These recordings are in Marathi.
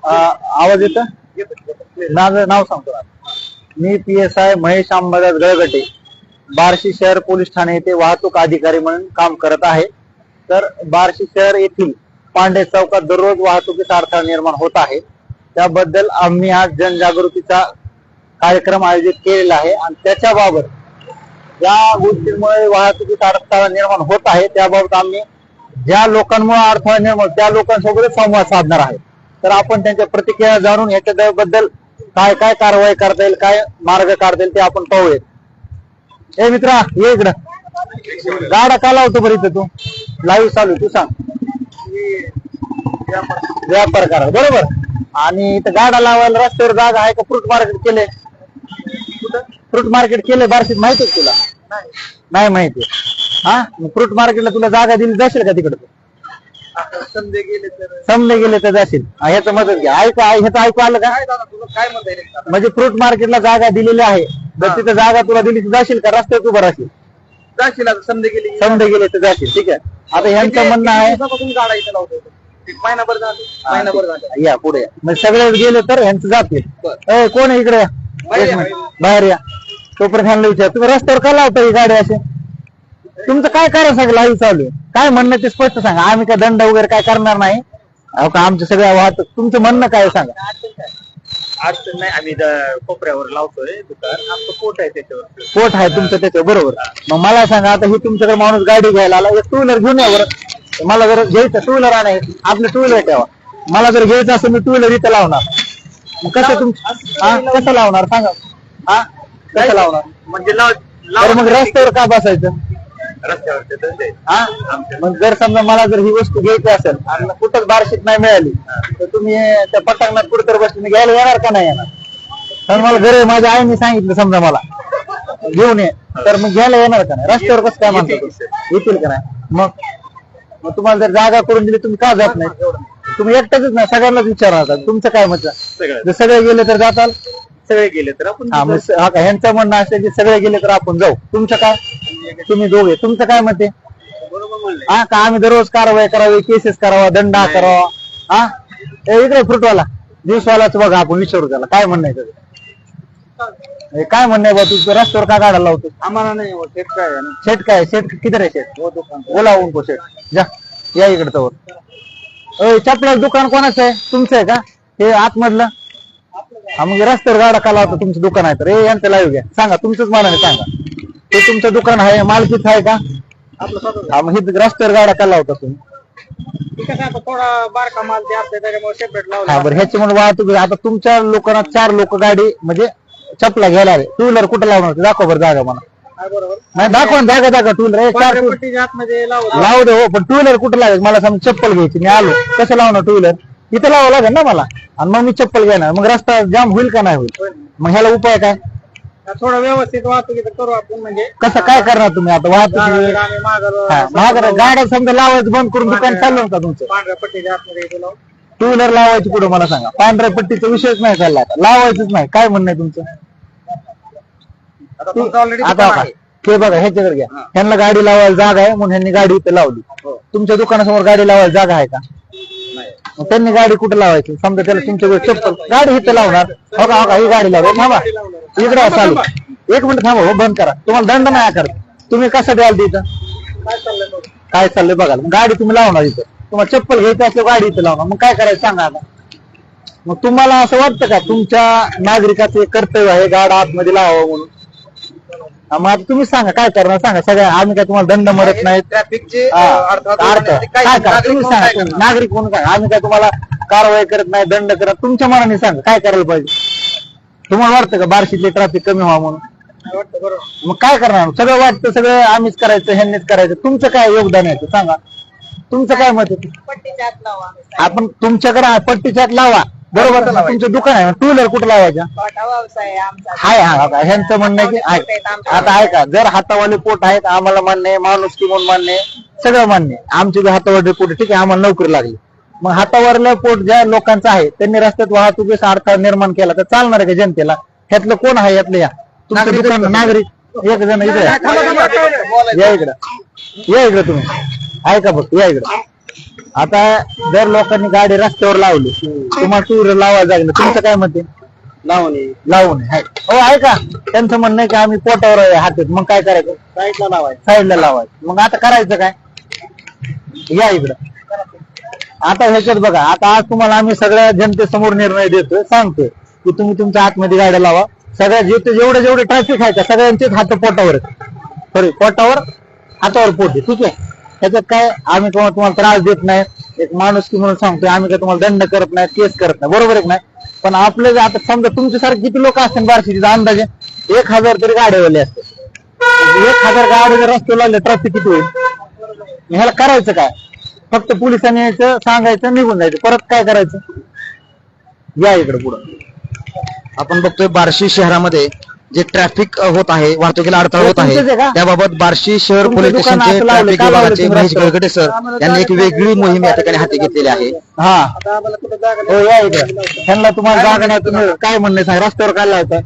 आवाज येतं? नाव सांगतो. मी PSI महेश अंबादास गळगटे, बार्शी शहर पोलीस ठाणे येथे वाहतूक अधिकारी म्हणून काम करत आहे. तर बार्शी शहर येथील पांडे चौकात दररोज वाहतुकीचा अडथळा निर्माण होत आहे. त्याबद्दल आम्ही आज जनजागृतीचा कार्यक्रम आयोजित केलेला आहे आणि त्याच्याबाबत ज्या गोष्टींमुळे वाहतुकीचा अडथळा निर्माण होत आहे त्याबाबत आम्ही ज्या लोकांमुळे अडथळा निर्माण त्या लोकांसोबत संवाद साधणार आहे. तर आपण त्यांच्या प्रतिक्रिया जाणून याच्याबद्दल काय काय कारवाई करता येईल, काय मार्ग काढता येईल ते आपण पाहूयात. हे मित्रा ये इकडं. गाडा का लावतो बरं इथं? तू लाईव्ह चालू, तू सांग. व्यापार करा बरोबर. आणि इथं गाडा लावायला रस्त्यावर जागा आहे का? फ्रूट मार्केट केले? फ्रूट मार्केट केले बार्शीत, माहिती आहे तुला? नाही माहिती. हा, फ्रूट मार्केटला तुला जागा दिली, जाशील का तिकडे? समजे गेले तर जाशील. ह्याचं मदत घ्या. ह्याचं ऐकू आलं का? काय म्हणता? म्हणजे फ्रूट मार्केटला जागा दिलेली आहे, तर तिथं जागा तुला दिली तर जाशील का? रस्त्यावर उभं राहशील? जाशील. समजे गेले तर जाशील. ठीक आहे. आता ह्यांचं म्हणणं आहे गाडा इथे लावतो. महिनाभर झालं. या पुढे. म्हणजे सगळे गेले तर ह्यांचं जातील. कोण आहे इकडे? बाहेर या. तोपर्यंत ह्यांना विचार, तुम्ही रस्त्यावर का लावता ही गाडी असे? तुमचं काय करायचं सांगा? लाईव्ह चालू आहे. काय म्हणणं ते स्पष्ट सांगा. आम्ही काय दंड वगैरे काय करणार नाही. आमच्या सगळ्या वाहतूक. तुमचं म्हणणं काय सांगा? अडचण नाही. आम्ही कोपऱ्यावर लावतोय दुकान. आमचं पोट आहे त्याच्यावर. पोट आहे तुमचं त्याच्यावर बरोबर. मग मला सांगा, आता ही तुमच्याकडे माणूस गाडी घ्यायला आला, एक टू व्हीलर घेऊन या बरं. मला जर घ्यायचं टू व्हीलर आहे, आपलं टू व्हीलर ठेवा. मला जर घ्यायचं असेल मी टू व्हीलर इथं लावणार. मग कसं कसं लावणार सांगा? कसं लावणार म्हणजे मग रस्त्यावर का बसायचं? रस्त्यावर मग जर समजा मला जर ही वस्तू घ्यायची असेल आणि कुठंच बार्शीत नाही मिळाली तर तुम्ही त्या पटांगणात कुठेतरी बसले घ्यायला येणार का नाही येणार? कारण मला घरी माझ्या आईने सांगितलं समजा मला घेऊन ये, तर मग घ्यायला येणार का नाही? रस्त्यावर कसं काय म्हणतो? येतील का नाही? मग तुम्हाला जर जागा करून दिली तुम्ही का जात नाही? तुम्ही एकटाच नाही, सगळ्यांनाच विचारणार. तुमचं काय मत? जर सगळे गेले तर जाताल? सगळे गेले तर आपण. ह्यांचं म्हणणं असेल की सगळे गेले तर आपण जाऊ. तुमचं काय? तुम्ही दोघे, तुमचं काय मत आहे? हा का आम्ही दररोज कारवाई करावी, केसेस करावा, दंड करावा? हा इकडे फ्रूटवाला ज्यूसवालाच बघा, आपण विचारू त्याला काय म्हणणं आहे त्याचं. काय म्हणणं आहे बा तुझं? रस्त्यावर का गाडा लावतो? आम्हाला नाही. शेट काय? शेट किती शेट? बोला उनको शेट. जा या इकडे तर. चपला दुकान कोणाचं आहे? तुमचं आहे का? हे आतमधलं? मग रस्त्यावर गाडा का लावतो? तुमचं दुकान आहे तर यांचं लाईव्ह घ्या. सांगा तुमचंच मनाने सांगा. ते तुमचं दुकान आहे, मालकीच आहे का? मग हे रस्त्यावर गाडा का लावता तुम्ही? थोडा बारका माल ते आपल्या त्याच्यामुळे सेपरेट लावला. बरं ह्याच्यामुळे वाहतूक. आता तुमच्या लोकांना 4 लोक गाडी म्हणजे चपला घ्यायला आले, टू व्हीलर कुठं लावणार? दाखव बरं जागा मला. नाही दाखवा ना जागा. टू व्हीलर लावू दे हो, पण टू व्हीलर कुठं लावायचं? मला समजा चप्पल घ्यायची, मी आलो कसं लावणार टू व्हीलर? इथं लावावं लागेल ना मला. आणि मग मी चप्पल घेणार, मग रस्ता जाम होईल का नाही होईल? मग ह्याला उपाय काय? थोडं व्यवस्थित वाहतुकीचं करू आपण. म्हणजे कसं काय करणार तुम्ही आता वाहतूक? गाड्या समजा लावायचं बंद करून दुकान चाललं का तुमचं? पांढऱ्या पट्टीच्या आतमध्ये टू व्हीलर लावायची पुढे मला सांगा. पांढऱ्या पट्टीचा विषयच नाही चालला आता, लावायचंच नाही. काय म्हणणं आहे तुमचं? आता ते बघा ह्याच्याकडे घ्या. ह्यांना गाडी लावायला जागा आहे म्हणून ह्यांनी गाडी इथे लावली. तुमच्या दुकानासमोर गाडी लावायला जागा आहे का? त्यांनी गाडी कुठे लावायची? समजा त्याला तुमच्या चप्पल गाडी इथे लावणार. हो का ही गाडी लावा. थांबा इकडे चालू. 1 मिनिट थांबा हो, बंद करा. तुम्हाला दंड नाही करत. तुम्ही कसं द्याल तिथं? काय चाललंय बघा. गाडी तुम्ही लावणार इथं. तुम्हाला चप्पल घ्यायचं असलं गाडी इथं लावणार. मग काय करायचं सांगा आता? मग तुम्हाला असं वाटतं का तुमच्या नागरिकाचं कर्तव्य आहे गाडा आतमध्ये लावावं म्हणून? मग आता तुम्ही सांगा काय करणार सांगा. सगळ्या आम्ही काय तुम्हाला दंड मरत नाही. ट्रॅफिकचे काय करा तुम्ही सांगा. नागरिक म्हणून काय आम्ही काय तुम्हाला कारवाई करत नाही, दंड करत. तुमच्या मनाने सांगा काय करायला पाहिजे. तुम्हाला वाटतं का बार्शीतले ट्रॅफिक कमी व्हावं म्हणून? मग काय करणार? सगळं वाटतं सगळं आम्हीच करायचं, ह्यांनीच करायचं. तुमचं काय योगदान आहे सांगा. तुमचं काय मत आहे? आपण तुमच्याकडे पट्टीच्यात लावा बरोबर. तुमचं दुकान आहे, टू व्हीलर कुठं लावायच्या? ह्यांचं म्हणणं आहे की आता ऐका, जर हातावाले पोट आहेत आम्हाला मान्य आहे, माणूस की म्हणून मान्य आहे, सगळं मान्य आहे. आमचे जे हातावाले पोट ठीक आहे, आम्हाला नोकरी लागली. मग हातावरलं पोट ज्या लोकांचं आहे त्यांनी रस्त्यात वाहतुकीचा अडथळा निर्माण केला तर चालणार आहे का जनतेला? ह्यातलं कोण आहे? यातलं या तुमचं दुकान नागरिक एक जण इकडे या इकडं तुम्ही ऐका बघ या इकडं. आता जर लोकांनी गाडी रस्त्यावर लावली तुम्हाला टू व्हीलर लावायला लागलं तुमचं काय मत आहे? लावू नये हो आहे का त्यांचं म्हणणं आहे की आम्ही पोटावर आहे हातात मग काय करायचं साईडला लावायचं मग आता करायचं काय या इकडं आता ह्याच्यात बघा आता आज तुम्हाला आम्ही सगळ्या जनतेसमोर निर्णय देतोय सांगतोय की तुम्ही तुमच्या आतमध्ये गाड्या लावा सगळ्या जेवढे ट्रॅफिक आहे त्या सगळ्यांचेच हात पोटावर सॉरी पोटावर हातावर पोट आहे ठीक आहे त्याच्यात काय आम्ही तुम्हाला त्रास देत नाही एक माणूस की म्हणून सांगतोय आम्ही काय तुम्हाला दंड करत नाही केस करत नाही बरोबर आहे नाही पण आपले आता समजा तुमच्यासारखे किती लोक असतील बार्शीचे अंदाजे 1000 तरी गाड्यावाले असते 1000 गाड्या जर रस्त्यावर लागले ट्रॅफिक किती होईल ह्याला करायचं काय फक्त पोलिसांनी यायचं सांगायचं निघून जायचं परत काय करायचं या इकडे पुढं आपण बघतोय बार्शी शहरामध्ये जे ट्रॅफिक होत आहे वाहतुकीला अडथळा होत आहे त्याबाबत बार्शी शहर पोलीस स्टेशनचे ट्रॅफिक विभागाचे महेश गळगटे सर यांनी एक वेगळी मोहीम या ठिकाणी हाती घेतलेली आहे. हा हो या इकडे त्यांना तुम्हाला जागा नाही तुम्ही काय म्हणणे सांग रस्त्यावर काय लावता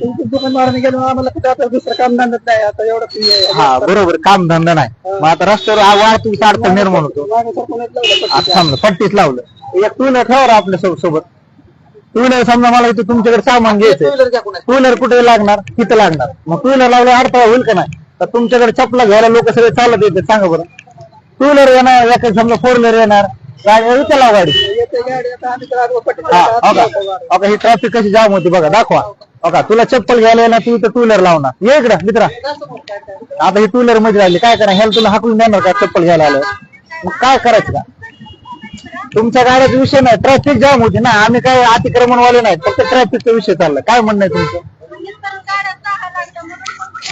दुकानदाराने गेलो आम्हाला कुठं आता दुसरं काम धंदा नाही आता एवढं हा बरोबर काम धंदा नाही मग आता रस्त्यावर वाहतूक अडथळा निर्माण होतो आता समजा पट्टीच लावलं एक टू व्हीलर ठेवा आपल्या सोबत टू व्हीलर समजा मला इथं तुमच्याकडे सामान घ्यायचं टू व्हीलर कुठे लागणार तिथं लागणार मग टू व्हीलर लावले अडथळा होईल का नाही तर तुमच्याकडे चपला घ्यायला लोक सगळे चालत येते सांगा बरं टू व्हीलर येणार एखादी समजा फोर व्हीलर येणार गाडी इथं लावा गाडी ही ट्रॅफिक कशी जाम होती बघा दाखवा बघा तुला चप्पल घ्यायला येणार तू इथं टू व्हीलर लावणार ये इकडं मित्रा आता ही टू व्हीलर मध्ये राहिली काय करा ह्याला तुला हाकलून देणार का चप्पल घ्यायला आलं मग काय करायचं का तुमच्या गाड्याचा विषय नाही ट्रॅफिक जाम होती ना आम्ही काय अतिक्रमणवाले नाही फक्त ट्रॅफिकचा विषय चालला काय म्हणणं आहे तुमचं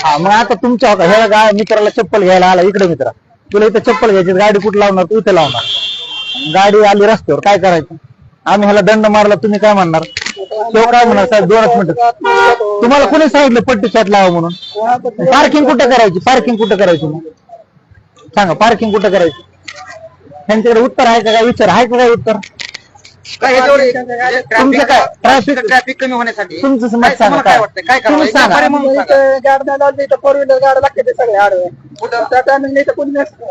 हा मग आता तुमच्या ह्या मित्राला चप्पल घ्यायला आला इकडे मित्रा तुला इथं चप्पल घ्यायची गाडी कुठं लावणार तू इथं लावणार गाडी आली रस्त्यावर काय करायचं आम्ही ह्याला दंड मारला तुम्ही काय म्हणणार तो काय म्हणणार साहेब 2 मिनिटं तुम्हाला कोणी सांगितलं पट्टी छात लावा म्हणून पार्किंग कुठं करायची मग सांगा पार्किंग कुठं करायची त्यांच्याकडे उत्तर आहे का काय विचार आहे का काय उत्तर तुमचं काय ट्रॅफिक कमी होण्यासाठी तुमचं मत सांगा काय तुम्ही सांगा गाड्या लावली तर फोर व्हीलर गाड्या लागते ते सगळे आडवे त्या टायमिंग नाही तर कोणी नसतं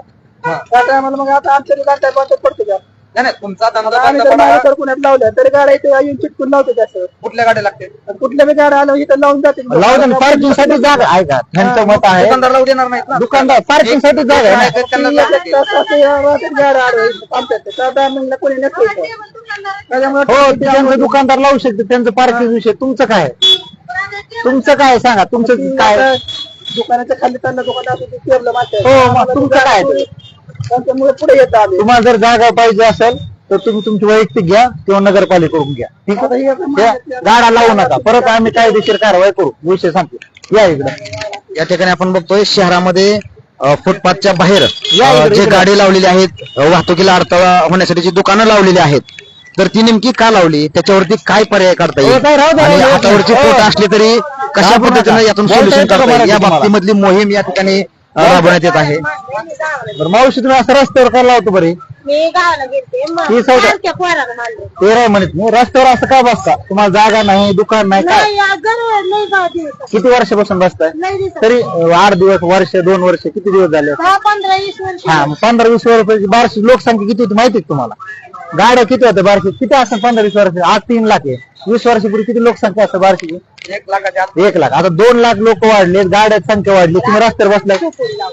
त्या टायमाला मग आता आमच्या गाड्या बंद पडतो नाही तुमचा पुण्यात लावल्या तरी गाड्या इथे येऊन चिटकून लावते जास्त कुठल्या गाड्या लागते कुठल्या बी गाड्या आल्या इथं लावून जाते पार्किंग साठी जागा आहे का त्यांचं मत आहे दुकानदार लावू देणार नाहीत ना दुकानदार पार्किंग साठी जागा आहे त्या टायमिंगला कोणी नसतं हो ते त्यांचं दुकानदार लावू शकते त्यांचं पार्किंग विषय तुमचं काय सांगा तुमचं काय दुकानाच्या खाली त्यांना दुकान केलं हो मग तुमचं काय त्यामुळे पुढे येतं आम्ही तुम्हाला जर जागा पाहिजे असेल तर तुम्ही तुमची वैयक्तिक घ्या किंवा नगरपालिकेकडून घ्या ठीक आहे गाडा लावू नका परत आम्ही कायदेशीर कारवाई करू विषय सांगतो या इकडे या ठिकाणी आपण बघतोय शहरामध्ये फुटपाथच्या बाहेर जे गाडी लावलेली आहेत वाहतुकीला अडथळा होण्यासाठी जी दुकानं लावलेली आहेत तर ती नेमकी का लावली त्याच्यावरती काय पर्याय काढता येईल आणि हातावरची पोट असली तरी कशा पद्धतीने यातून सोल्युशन करता येईल या बाबतीमधली मोहीम या ठिकाणी राबवण्यात येत आहे. बरं मावशी तुम्ही असं रस्त्यावर काय लावतो बरे मी गावाला गेलते ते राय म्हणत नाही रस्त्यावर असं का बसता तुम्हाला जागा नाही दुकान नाही काय किती वर्षापासून बसताय तरी 8 दिवस वर्ष 2 वर्ष किती दिवस झाले 15-20 वर्ष हा 15-20 वर्ष बार्शी लोकसंख्या किती होती माहिती तुम्हाला गाड्या किती होत्या बार्शीत किती असं 15-20 वर्ष आज 3 लाख आहे 20 वर्षापूर्वी किती लोकसंख्या असते बार्शीची 1 लाख आता 2 लाख लोक वाढले गाड्याची संख्या वाढली तुम्ही रस्त्यावर बसलाय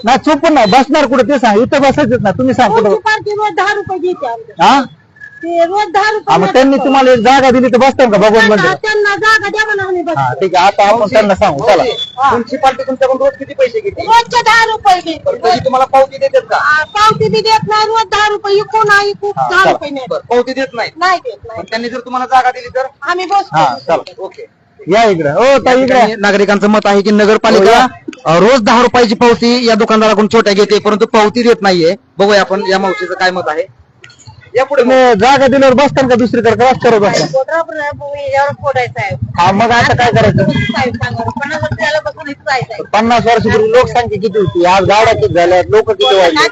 ना चुकून नाही बसणार कुठे ते सांग इथं बसायचंच ना तुम्ही सांग कुठं रोज 10 रुपये देते हा ते रोज 10 रुपये मग त्यांनी तुम्हाला एक जागा दिली तर बसतात का भगवान मंदिर त्यांना जागा द्या म्हणा आम्ही बघतो. हा ठीक आहे आता आपण त्यांना सांगू चला म्युन्सिपाल्टी तुमच्याकडून रोज किती पैसे घेते रोजचे 10 रुपये देते तरी तुम्हाला पावती देतात का पावती बी देत नाही रोज 10 रुपये इकून नाही 10 रुपये नाही पावती देत नाही नाही देत नाही पण त्यांनी जर तुम्हाला जागा दिली तर आम्ही हा बसतो चला ओके या इकडे हो ताई इकडे नागरिकांचं मत आहे की नगरपालिका रोज 10 रुपयाची पावती या दुकानदाराकडून छोट्या घेते परंतु पावती देत नाहीये बघूया आपण या मावशीचं काय मत आहे या पुढे तुम्ही जागा दिल्यावर बसताल का दुसरीकडे का रस्त्यावर बसता हा मग आता काय करायचं 50 वर्षापूर्वी लोकसंख्या किती होती आज गाड्या किती झाल्या लोक किती वाढले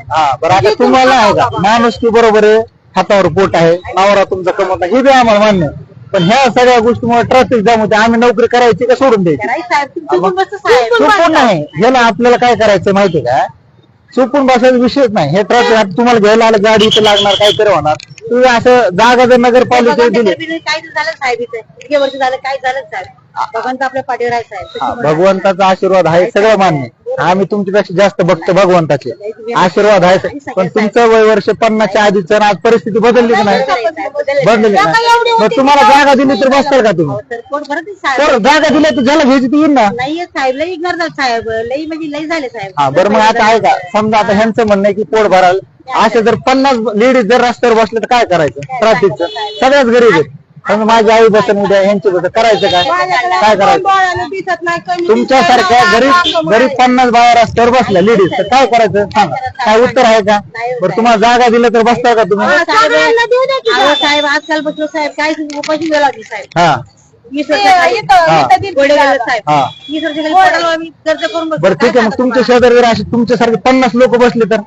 हा बरं आता तुम्हाला आहे का माणूस की बरोबर आहे हातावर पोट आहे नवरा तुमचा कमवता हे बी आम्हाला मान्य पण ह्या सगळ्या गोष्टीमुळे ट्रॅफिक जाम होते. आम्ही नोकरी करायची का सोडून द्यायची? नाही साहेब, तुम्ही चुकून बसता साहेब. चुकून नाही, ह्याला आपल्याला काय करायचं माहितीये का? चुकून बसायचा विषयच नाही. हे ट्रॅफिक तुम्हाला घ्यायला आलं, गाडी इथं लागणार, काहीतरी होणार. तुम्ही असं जागा जर नगरपालिकेत दिली, काय झालं साहेब, इथे इतके वर्ष झालं काय झालं साहेब? भगवंत आपल्या पाठीवर आहे साहेब. भगवंताचा आशीर्वाद आहे, सगळं मान्य आहे. आम्ही तुमच्यापेक्षा जास्त भक्त भगवंताचे आशीर्वाद आहे. पण तुमचं वय वर्ष 50च्या आधीचं आज परिस्थिती बदलली की नाही? बदलली नाही. मग तुम्हाला जागा दिली तर बसताल का तुम्ही? पोट भरत नाही तर साहेब. जागा दिली तर ज्याला घ्यायची ती येईल ना. नाही साहेब, लई इग्नोर झालं साहेब, लई म्हणजे लई झाले साहेब. हा बरं, मग आता आहे का? समजा आता ह्यांचं म्हणणं आहे की पोट भरायला असे जर 50 लेडीज जर रस्त्यावर बसले तर काय करायचं? ट्रॅफिकचं सगळ्याच गरीब आहेत. समजा माझी आई बसन उद्या ह्यांची बसन करायचं काय? काय करायचं? दिसत नाही. तुमच्यासारख्या गरीब 50 बाया रस्त्यावर बसल्या लेडीज तर काय करायचं? सांगा, काय उत्तर आहे का? बरं, तुम्हाला जागा दिलं तर बसताय का तुम्ही? साहेब आजकाल बसलो साहेब, काय उपाशी गेला होती साहेब. हा 20 वर्ष गोडे गेले साहेब. हा 20 वर्ष गेले पडालो आम्ही, कर्ज करून बसलो. बरं ठीक आहे. मग तुमच्या शेजारी जर असे तुमच्यासारखे 50 लोक बसले तर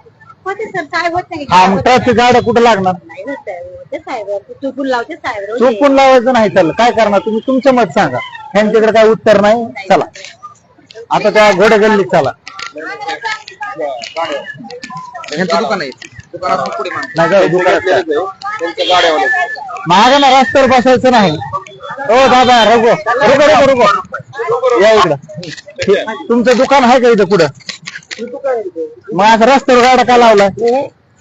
होते सर साहेब, होत नाही. हा मग ट्रॅफिक गाड्या कुठं लागणार? नाही होत होते साहेब, चुकून लावते साहेब रोज. चुकून लावायचं नाही. चाललं काय करणार तुम्ही? तुमचं मत सांगा. ह्यांच्याकडे काय उत्तर नाही. चला आता त्या घोडे गल्लीत चला. ह्यांचं दुकान आहे, दुकानातून पुढे मागे. नाही का दुकानात मागे ना, रस्त्यावर बसायचं नाही. ओ दादा, रघो रघो रघो रघो या इकडं. तुमचं दुकान आहे का इथं पुढं? मग असं रस्त्यावर गाड्या का लावला?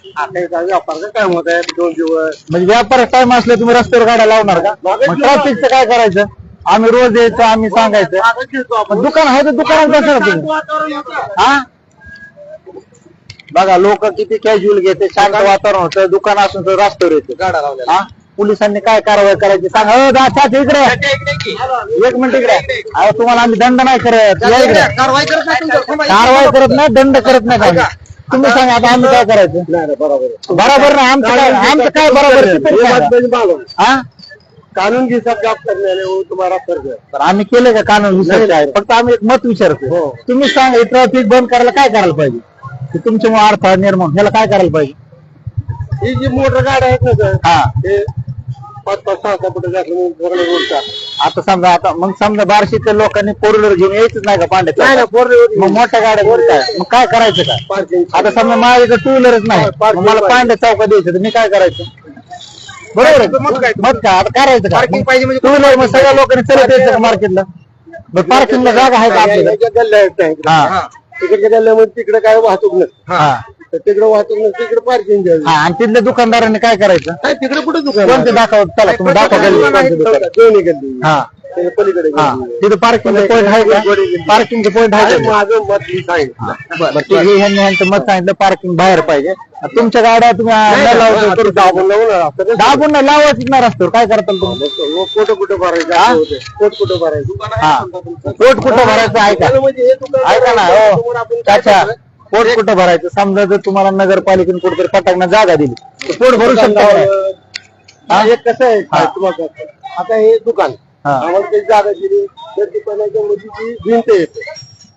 व्यापार काय होत आहे 2 दिवस म्हणजे व्यापार टाइम असले तुम्ही रस्त्यावर गाड्या लावणार का? मग ट्रॅफिकचं काय करायचं? आम्ही रोज यायचं, आम्ही सांगायचं. पण दुकान आहे तर दुकानात बसणार तुम्ही. हा बघा, लोक किती कॅज्युअल घेते, शांत वातावरण होतं, दुकान असून तर रस्त्यावर येते गाड्या लावल्या. हा पोलिसांनी काय कारवाई करायची सांगा. इकडे एक मिनिट इकडे. अहो तुम्हाला आम्ही दंड नाही करत. या इकडे. कारवाई करत नाही तुमच्यावर. कारवाई करत नाही, दंड करत नाही आम्ही. तुम्ही सांगा आता आम्ही काय करायचं? बरोबर ना, आमचं काय बरोबर? हा कानून के हिसाब से आप करने वाले हो, तुम्हारा फर्ज है. तर आम्ही केले का कानून विषय आहे? फक्त आम्ही एक मत विचारतो. तुम्ही सांगा, ट्रॅफिक बंद करायला काय करायला पाहिजे? की तुमच्यामुळे अडथळा निर्माण ह्याला काय करायला पाहिजे? ही जी मोटर गाड्या आहेत ना सर, हा हे 5-6 फुट घातलं रोडचा. आता समजा, आता मग समजा बार्शीच्या लोकांनी फोर व्हीलर घेऊन यायचंच नाही का पांड्यात? नाही ना, 4 मग मोठ्या गाड्या घेऊन काय? मग काय करायचं काय? पार्किंग. आता समजा माझ्याकडे 2 व्हीलरच नाही, मग मला पांड्या चौका द्यायचं तर मी काय करायचं? बरोबर आहे. मग काय आता करायचं का? पार्किंग पाहिजे म्हणजे 2 व्हीलर मग सगळ्या लोकांनी चलत यायचं का मार्केटला? बरं पार्किंगला जागा आहे का आपल्याकडे? गल्ल्या आहेत हा तिकडच्या गल्ल्यामध्ये तिकडे काय वाहतूक नसते. हा तर तिकडे वाहतूक नसते, तिकडे पार्किंग द्यावी. हा आणि तिथल्या दुकानदारांनी काय करायचं? काय तिकडे कुठे दुकान कोणते दाखव? चला तुम्ही दाखवा गल्ली कोणते दुकान. दोन्ही गल्ली हा त्याच्या पलीकडे हा गल्ली. तिथं पार्किंगचे पॉईंट आहे का? पार्किंगचे पॉईंट आहे अरे का? माझं मत ही सांगितलं. बरं ठीक आहे. ह्यांचं मत सांगितलं पार्किंग बाहेर पाहिजे. तुमच्या गाड्या तुम्ही न लावता करू दाबून लावून राहतं. दाबून नाही लावायचीच नाही रस्त्यावर. काय करताल तुम्ही? कुठं कुठं भरायचं? पोट कुठं भरायचं? हा पोट कुठं भरायचं आहे का? म्हणजे हे दुकान ऐका ना समोर हो आपण काय अच्छा, करतोय? पोट कुठं भरायचं? समजा जर तुम्हाला नगरपालिकेने कुठेतरी पटाकना जागा दिली तर पोट भरू शकता का नाही? हा, हे कसं आहे साहेब, तुम्हाला सांगतो. आता हे दुकान हा. आम्हाला काही जागा दिली तर दुकानाच्या मध्ये जी भिंत येते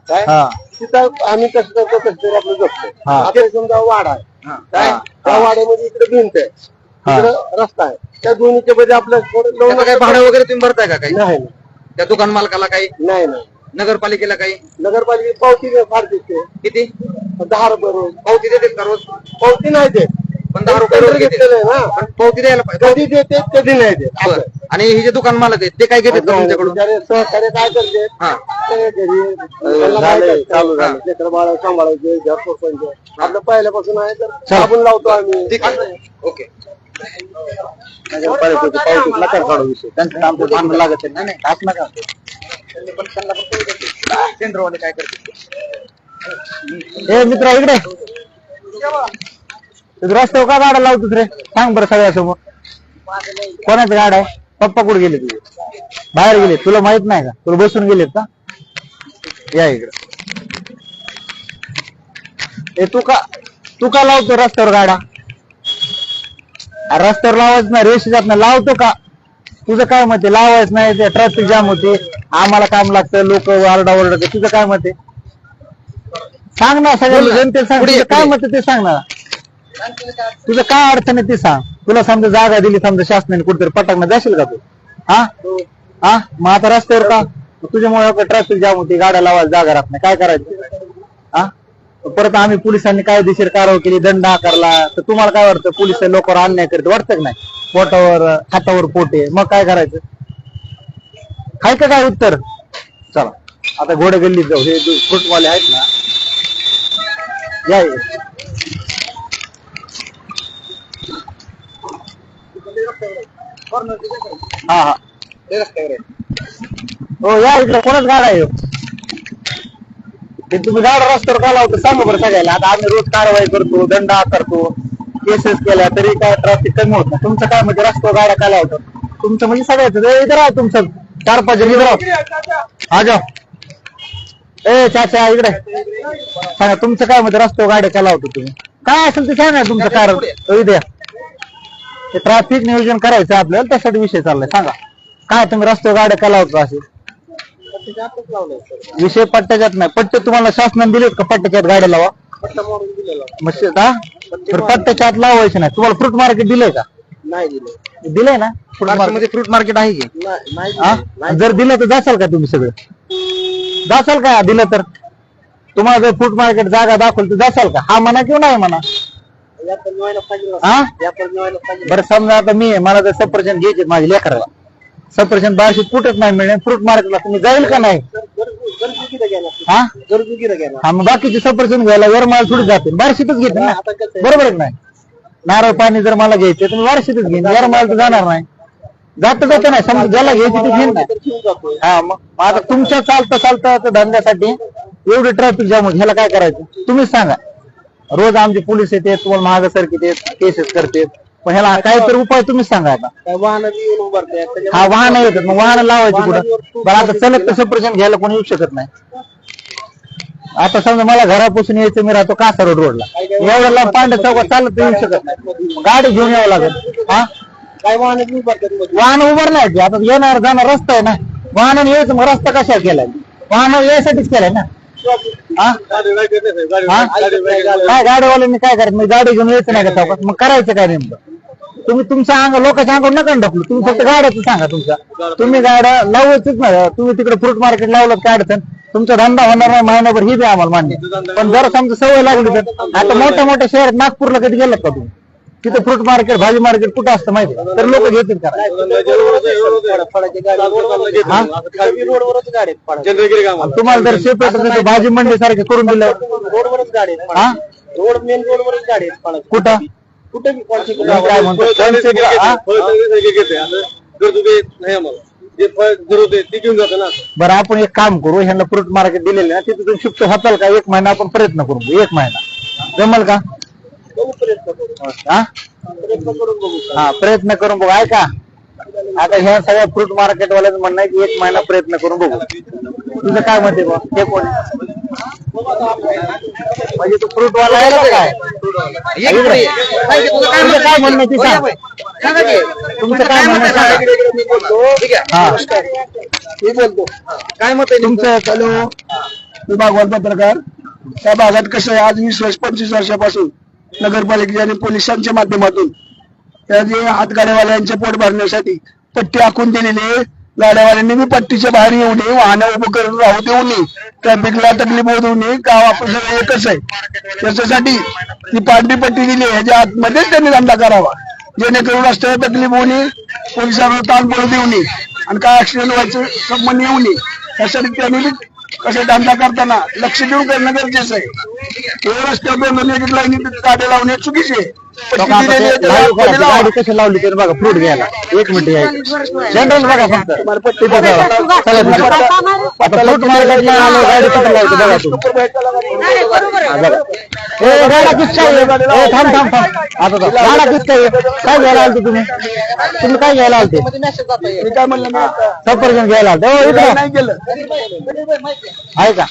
काय, हा तिथं आम्ही कसं करतो कसं तरी आपलं जगतो. हा. आता समजा वाडा आहे काय, त्या वाड्यामध्ये इकडे भिंत आहे, इकडे रस्ता आहे, त्या दोन्हीच्या मध्ये आपलं थोडं त्याचं काही भाडं वगैरे तुम्ही भरताय का काही? नाही त्या दुकान मालकाला काही? नाही नाही नगरपालिकेला काही? नगरपालिकेची पावती फार दिसते किती 10 रुपये रोज. पावती देतात का रोज? पावती नाही देत, पण 10 रुपये रोज घेतात. घेतलेलं आहे ना, पण पावती द्यायला पाहिजे. कधी देते कधी नाही देत. बरं. आणि हे जे दुकान मालक आहेत ते काय घेतात का तुमच्याकडून? बिचारे सहकार्य काय करते, हा ते घरी त्यांना काय झालंय, करते, चालू झालं. लेकरं बाळं सांभाळायचे, घर पोसायचे. आपलं पहिल्यापासून आहे तर साबण लावतो आम्ही. ठीक आहे. ओके. नगरपालिकेची पावती नका काढू विषय. त्यांचं आमचं भांडण लागत नाही. नाही असं नका. केंद्रवाले काय करतात? ए मित्र इकडे रस्त्यावर का गाड्या लावतोस रे? सांग बरं सगळ्यासमोर. कोणाचं गाड आहे? पप्पा कुठे गेले तुझे? बाहेर गेले. तुला माहित नाही का? तुला बसून गेलेत का? या इकडे. ए तू का लावतो रस्त्यावर गाड्या? रस्त्यावर लावायचं नाही, रेषी जात नाही, लावतो का? तुझं काय मत आहे? लावायचं नाही, ते ट्रॅफिक जाम होते, आम्हाला काम लागतं, लोक आरडा ओरडते. तुझं काय मत आहे? सांग ना सगळ्या जनतेला सांग. तुझं काय मत आहे ते सांग ना. तुझं काय अडचण आहे ते सांग. तुला समजा जागा दिली समजा शासनाने कुठेतरी पटाकना जाशील का तू? हा हा मग आता रस्त्यावर का तुझ्यामुळे ट्रॅफिक जाम होती, गाड्या लावायला जागा राहत नाही, काय करायचं? हा परत आम्ही पोलिसांनी कायदेशीर कारवाई केली, दंड आकारला, तर तुम्हाला काय वाटतं? पोलिस लोकांवर अन्याय करत वाटतं की नाही? पोटावर हातावर पोटे, मग काय करायचं? हाय का काय उत्तर? चला आता घोडे गल्लीत जाऊ. हे फ्रूटवाले आहेत ना, या इकडे. हा हा हो या इकडे. कोणाच गाडा आहे? ते तुम्ही गाडा रस्त्यावर का लावतो सांगा बरं सगळ्याला. आता आम्ही रोज कारवाई करतो, दंड आकारतो, केसेस केल्या तरी काय ट्रॅफिक कमी होत नाही. तुमचं काय म्हणजे रस्त्यावर गाड्या का लावतो? तुमचं म्हणजे सगळ्याचं इथं राहा, तुमचं 4-5 जण इथं राहा. हा जाओ. ए चाचा इकडे सांगा, तुमचं काय म्हणजे रस्त्यावर गाड्या का लावतो तुम्ही? काय असेल ते सांगा तुमचं कारण. द्या ते ट्रॅफिक नियोजन करायचं आपल्याला, त्यासाठी विषय चाललाय. सांगा काय तुम्ही रस्त्यावर गाड्या का लावतो? असे विषय पट्ट्याच्यात नाही. पट्टे तुम्हाला शासनाने दिलेत का? पट्ट्याच्यात गाड्या लावा. पट्ट्याच्यात लावायचे नाही. तुम्हाला फ्रूट मार्केट दिलंय का? नाही दिलं. दिलंय ना? फ्रूट मार्केट आहे की? जर दिलं तर जासाल का तुम्ही सगळं? जासाल का? दिलं तर तुम्हाला जर फ्रूट मार्केट जागा दाखवली तर जासाल का? हा म्हणा किंवा नाही म्हणा? हा बरं समजा आता मी मला जर सफरचंद घ्यायचे माझ्या लेकराला, सफरचंद बार्शीत कुठंच नाही मिळेल, फ्रूट मार्केटला तुम्ही जाईल का नाही? हा मग बाकीचे सफरचंद घ्यायला वरमाळ थोडी जाते, बार्शीतच घेते ना, बरोबर आहे नाही? नारळ पाणी जर मला घ्यायचं तुम्ही बार्शीतच घेईन, वरमाळ तर जाणार नाही. जात नाही, समजा ज्याला घ्यायची ते घेईन ना. हा मग आता तुमच्या चालता धंद्यासाठी एवढे ट्रॅफिक जाम होत, ह्याला काय करायचं तुम्हीच सांगा. रोज आमचे पोलीस येते, तुम्हाला महाग सरकी केसेस करते, पण ह्याला काहीतरी उपाय तुम्हीच सांगा. आता हा वाहन येतात, मग वाहन लावायची कुठं? बरं आता चलत तर सफरचंद घ्यायला कोणी येऊ शकत नाही. आता समजा मला घरापासून यायचं, मी राहतो कासारोड रोडला, एवढ्या लांब पांढऱ्या चौकात चालत येऊ शकत नाही, गाडी घेऊन यावं लागेल. हा वाहन उभारणार की? आता येणार जाणार रस्ता आहे ना, वाहनाने यायचं, मग रस्ता कशा केलाय? वाहन यायसाठीच केलाय ना. काय गाडीवाल्यांनी काय करायचं? मी गाडी घेऊन यायचं नाही का चौकात? मग करायचं काय नेमकं? तुम्ही तुमच्या लोकांच्या अंगावर नका ढकलू. तुम्ही फक्त गाड्याचं सांगा तुमचा. तुम्ही गाड्या लावायचीच नाही. तुम्ही तिकडे फ्रूट मार्केट लावलं काय अडचण? तुमचा धंदा होणार नाही महिनाभर, ही बी आम्हाला मान्य. पण जर समजा सवय लागली तर, आता मोठ्या शहरात नागपूरला कधी गेलात का तुम्ही? तिथे फ्रूट मार्केट भाजी मार्केट कुठं असतं माहिती? तर लोक घेतील का? तुम्हाला जर सेपरेट भाजी मंडी सारखे करून दिलं, रोडवरच गाडी रोड मेन रोडवरच गाडी कुठं काय म्हणतो? बरं आपण एक काम करू, ह्यांना फ्रूट मार्केट दिलेले ना, तिथे तुम्ही शिफ्ट होताल का? 1 महिना आपण प्रयत्न करू. 1 महिना जमल का? हा प्रयत्न करून बघू. ऐका आता ह्या सगळ्या फ्रूट मार्केट वाल्याचं म्हणणं आहे की 1 महिना प्रयत्न करून बघू. तुझं काय मत आहे बा? हे कोण म्हणजे तू फ्रूट वाला आहे का काय? तुझं काय म्हणणं ती सांग. तुमचं काय म्हणणं हा मी बोलतो. काय मत आहे तुमचं? हॅलो, मी भागवत पत्रकार. त्या भागात कसं आहे, आज 20-25 वर्षापासून नगरपालिकेच्या आणि पोलिसांच्या माध्यमातून त्या जे हातगाड्यावाल्यांचे पोट भरण्यासाठी पट्टी आखून दिलेले, गाड्यावाल्यांनी मी पट्टीच्या बाहेर येऊ नये, वाहनं उभं करून राहू देऊ नये, ट्रॅफिकला तकलीफ होऊ नये, गाव आपण सगळं एकच आहे, त्याच्यासाठी ती पांढरी पट्टी दिली. ह्याच्या आतमध्येच त्यांनी धंदा करावा, जेणेकरून रस्त्याला तकलीफ होऊ नये, पोलिसांना ताण पडू देऊ नये आणि काय ऍक्सिडेंट व्हायचं संबंध येऊ नये. त्यासाठी त्यांनी कसं धंदा करताना लक्ष देऊन करणं गरजेचं आहे. रस्त्यावर लाईनी गाड्या लावणे चुकीचे. गाडी कशी लावली तरी बघा फ्रूट घ्यायला 1 मिनिट यायचं जनरल बघा फक्त. आता फ्रूट मार्केटला आलो, गाडी कुठे लावते बघा तुम्ही. गाडा किती थांब थांब थांब. आता गाडा किती काय घ्यायला आलते तुम्ही? तुम्ही काय घ्यायला आलते? काय म्हणलं, सफरचंद घ्यायला आलते नाही गेलं आहे का?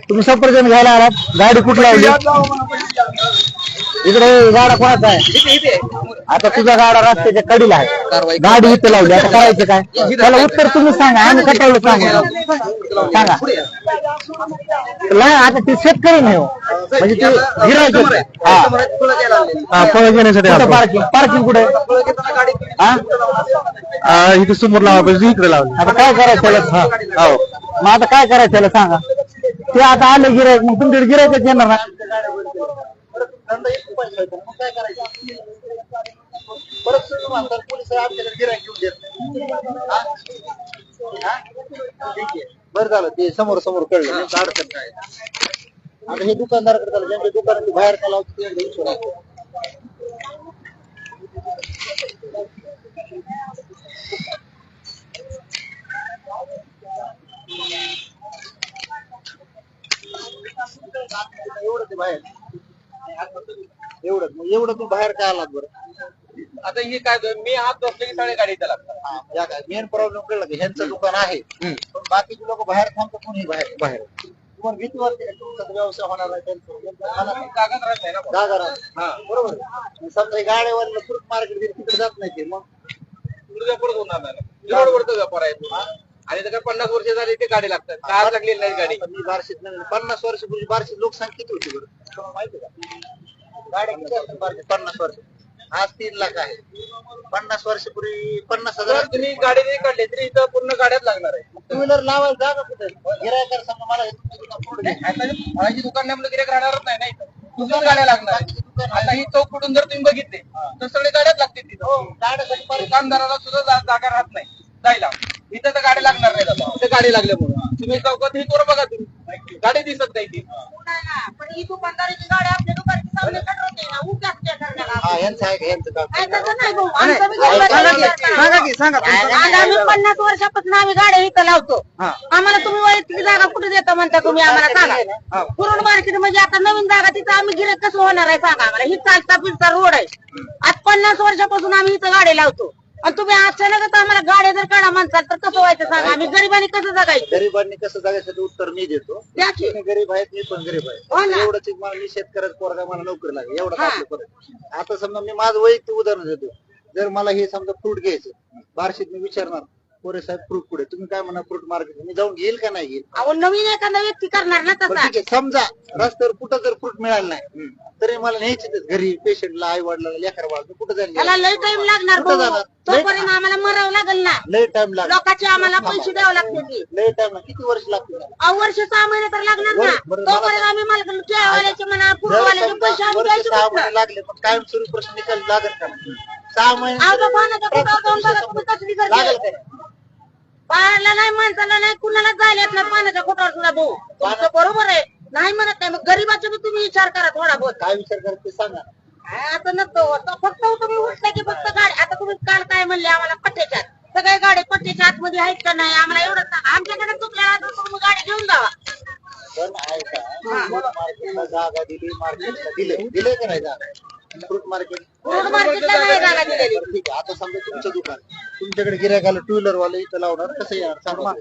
तुम्ही सफरचंद घ्यायला आलात, गाडी कुठे लावली? इकडे गाडा कोणाचा आहे? आता तुझा गाडा रस्त्याच्या कडीला आहे, गाडी इथे लावली, आता करायचं काय? त्याला उत्तर तुम्ही सांगा, आम्ही कटावलं सांगा. नाही आता ते शेतकरी नाही हो, म्हणजे ते गिरायचं. फळ घेण्यासाठी पार्किंग कुठे इथे समोर लावा, इकडे लावली. आता काय करायचं त्याला? हो, मग आता काय करायचं त्याला सांगा. ते आता आले गिरायक, मग तुमच्याकडे गिरायकच येणार ना. बरं झालं ते समोर समोर कळलं, अडचण काय. आता हे दुकानदाराकडे झालं, ज्यांच्या दुकानात बाहेर का लावतो ते विचार. एवढं ते बाहेर एवढं तू बाहेर काय आलात बरं? आता हे काय मी हात बसले की साडे गाडी लागतात. मेन प्रॉब्लेम कळलं की ह्यांचं दुकान आहे, पण बाकीचे लोक बाहेर थांबतात, कोणी बाहेर बाहेर. तुम्हाला भीती वाटते का तुमचा व्यवसाय होणार आहे त्यांचं? कागद राहत नाही ना. जागा राहते, बरोबर. समजा गाड्यावर फ्रूट मार्केट तिकडे जात नाही ते, मग व्यापारच होणार नाही. रोडवरचा व्यापार आहे तो. आणि त्याच्या 50 वर्ष झाली ते गाडी लागतात, कार लागलेली नाही गाडी. मी बार्शीत 50 वर्षापूर्वी बार्शीत लोकसंख्या किती होती बरं तुम्हाला माहिती का? गाड्या किती असतात बार्शीत 50 वर्ष? आज 3 लाख आहे. 50 वर्षापूर्वी 50,000. तुम्ही गाडी नाही काढली तरी इथं पूर्ण गाड्यात लागणार आहे. टू व्हीलर लावायला जागा कुठे? गिरायकर समजा मला हे तुमचं दुकान पुढे घे. फळाची दुकान नाही आपलं गिऱ्हाईक राहणारच नाही ना इथं. तुझं गाड्या लागणार. आता ही चौक कुठून जर तुम्ही बघितले तर सगळे गाड्यात लागते तिथं. दुकानदाराला सुद्धा जागा राहत नाही जायला. इथं तर गाडी लागणार नाही दादा. इथे गाडी लागल्यामुळे तुम्ही चौकात ही करू बघा, तुम्ही गाडी दिसत नाही ती. पण ही दुकानदाराची गाडी आपल्या दुकानची सामने कटवते ना, उगाच त्या करण्याला. हा यांचं आहे का? यांचं काम काय तसं नाही भाऊ, आमचं बी गरीब सांगा आणि आम्ही 50 वर्षापासून आम्ही गाड्या इथं लावतो. आम्हाला तुम्ही वैयक्तिक जागा कुठे देता म्हणता तुम्ही आम्हाला सांगा. कुरुड मार्केट म्हणजे आता नवीन जागा तिथं आम्ही गिऱ्हाईक कसं होणार आहे सांगा आम्हाला. ही चालता फिरता रोड आहे. आज 50 वर्षापासून आम्ही इथं गाडी लावतो आणि तुम्ही अचानक आम्हाला गाड्या जर काढा म्हणताल तर कसं व्हायचं सांगा. आम्ही गरिबांनी कसं जगायचं? गरिबांनी कसं जगायचं उत्तर मी देतो. द्या की. तुम्ही गरीब आहेत, मी पण गरीब हो ना. आहे. एवढंच मला मी शेतकऱ्याचा पोरगा, मला नोकरी लागेल एवढं आपलं परत. आता समजा मी माझं वैयक्तिक उदाहरण देतो. जर मला हे समजा फ्रूट घ्यायचं बार्शीत, मी विचारणार पोरे साहेब फ्रूट कुठे? तुम्ही काय म्हणा फ्रूट मार्केट. मी जाऊन घेईल का नाही घेईल? अहो नवीन एखादा व्यक्ती करणार ना बरं तसा. ठीक आहे, समजा रस्त्यावर कुठं जर फ्रूट मिळालं नाही तरी मला न्यायचे घरी पेशंटला, आई वडिलांना, लेकर बाळ कुठं त्याला जाईल? लय टाइम लागणार कुठं भाऊ. जाणार? तोपर्यंत आम्हाला मरावं लागेल ना. लय टाइम लागला. लोकांचे आम्हाला पैसे द्यावे लागतील. लय टाइम लागला. किती वर्ष लागतील? वर्ष 6 महिने तर लागणार ना. बरं, तोपर्यंत आम्ही मला केळवाल्याचे म्हणा, फुलवाल्याचे पैसे आम्ही वर्ष द्यायचे 6 कुठनं? महिने लागले, पण कायम स्वरूपी प्रश्न निकाल लागेल का? 6 महिने अहो, तो पाण्याच्या पोटावर जाऊन बघा तुम्ही कसली गर्दी आहे. लागेल का? पायाला नाही, माणसाला नाही, कुणाला जायला येत नाही पाण्याच्या पोटावर सुद्धा भाऊ. तुमचं बरोबर आहे, नाही म्हणत नाही. मग गरीबाचा बी तुम्ही विचार करा थोडा बहुत. काय विचार करत ते सांगा. आता नसतो फक्त तुम्ही उठता की फक्त गाडी. आता तुम्ही काल काय म्हणले आम्हाला पट्ट्याच्या सगळ्या गाड्या पट्ट्याच्या आतमध्ये आहेत का नाही आम्हाला एवढं सांगा. आमच्याकडे चुकल्या तर तुम्ही गाडी घेऊन जावा. पण ऐका, मार्केटला जागा दिली, मार्केटला दिले का नाही जागा? फ्रूट मार्केट रोड मार्केटला नाही जागा दिलेली. ठीक आहे. आता समजा तुमचं दुकान, तुमच्याकडे गिऱ्हाईक आलं, टू व्हीलर वाले इथं लावणार, कसं येणार सांगा?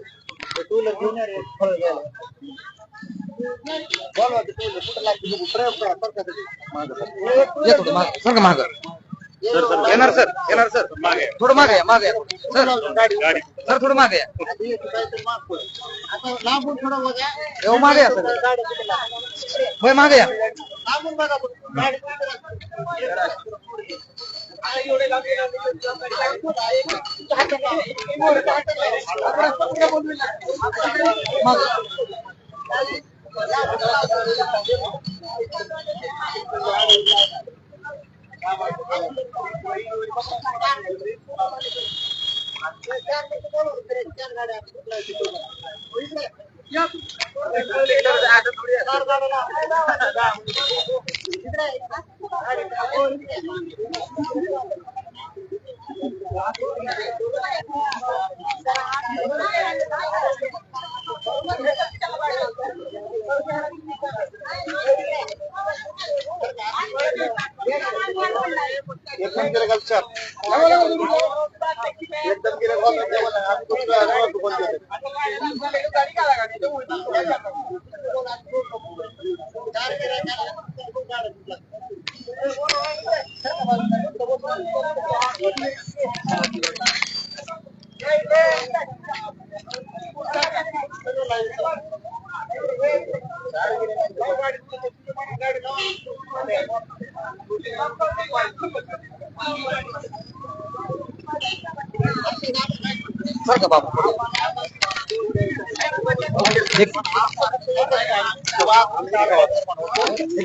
टू व्हीलर घेऊन येणार फळ घ्यायला. बोलवा ते टू व्हीलर कुठं लागते बघू, प्रयोग करा बरं का तुम्ही. सर माग येणार सर, येणार सर. थोडं मागे या, मागे या. गाडी सर थोडं मागे या. आधी येतो काहीतरी माग पड. आता लांबून थोडं बघा. हो, मागे या सर. गाडी कुठे लागते? होय मागे या. लांबून बघा पण. गाडी कुठे लागते? एकदम गेलं का चार? एकदम गेलं का? आम्ही तुमचं दुकान देतो. चार गिऱ्हाईक आले, गाडी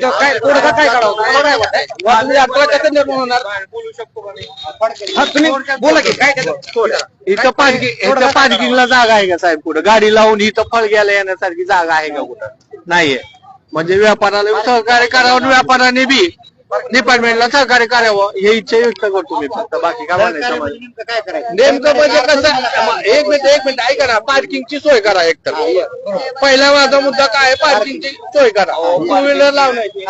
काय पुढं काय काढावं काय निर्माण होणार बोलू शकतो का नाही? तुम्ही बोला की काय त्याचं इथं पार्किंगला जागा आहे का साहेब? कुठं गाडी लावून इथं फळग्याला येण्यासारखी जागा आहे का कुठं? नाहीये. म्हणजे व्यापाराला सहकार्य करावं, व्यापाराने बी डिपार्टमेंटला सहकार्य करावं हे इच्छा व्यक्त करतो मी फक्त, बाकी काय म्हणायचं मला. काय करायचं नेमकं म्हणजे कसं, एक मिनिट ऐका ना, पार्किंगची सोय करा एकतर. पहिला माझा मुद्दा काय आहे, पार्किंगची सोय करा. टू व्हीलर लावण्याची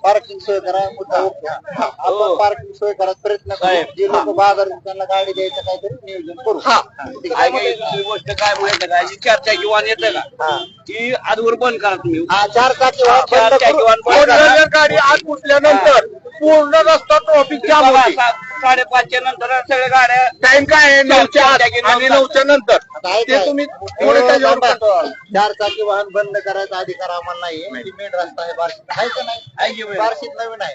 पार्किंग सोय करा, मुद्दा ओके. आपण पार्किंग सोय करायचा प्रयत्न करू. जे लोक बाजार त्यांना गाडी द्यायचं काहीतरी नियोजन करू. दुसरी गोष्ट काय माहिती का, जी चारचाकी वाहन येतं का ती आजवर बंद करा तुम्ही. चार चाकी वाहन बंद चारचाकी करू. वाहन बंद करा. गाडी आत घुसल्यानंतर पूर्ण रस्ता ट्रॉफिक जाम होते. 5:30च्या नंतर सगळ्या गाड्या टाइम काय आहे 9च्या आत आणि 9च्या नंतर ते तुम्ही थोडे त्याच्यावर control. चार चाकी वाहन बंद करायचा अधिकार आम्हाला नाहीये. मेन रस्ता आहे बार्शीत, आहे का नाही? बार्शीत नवीन आहे.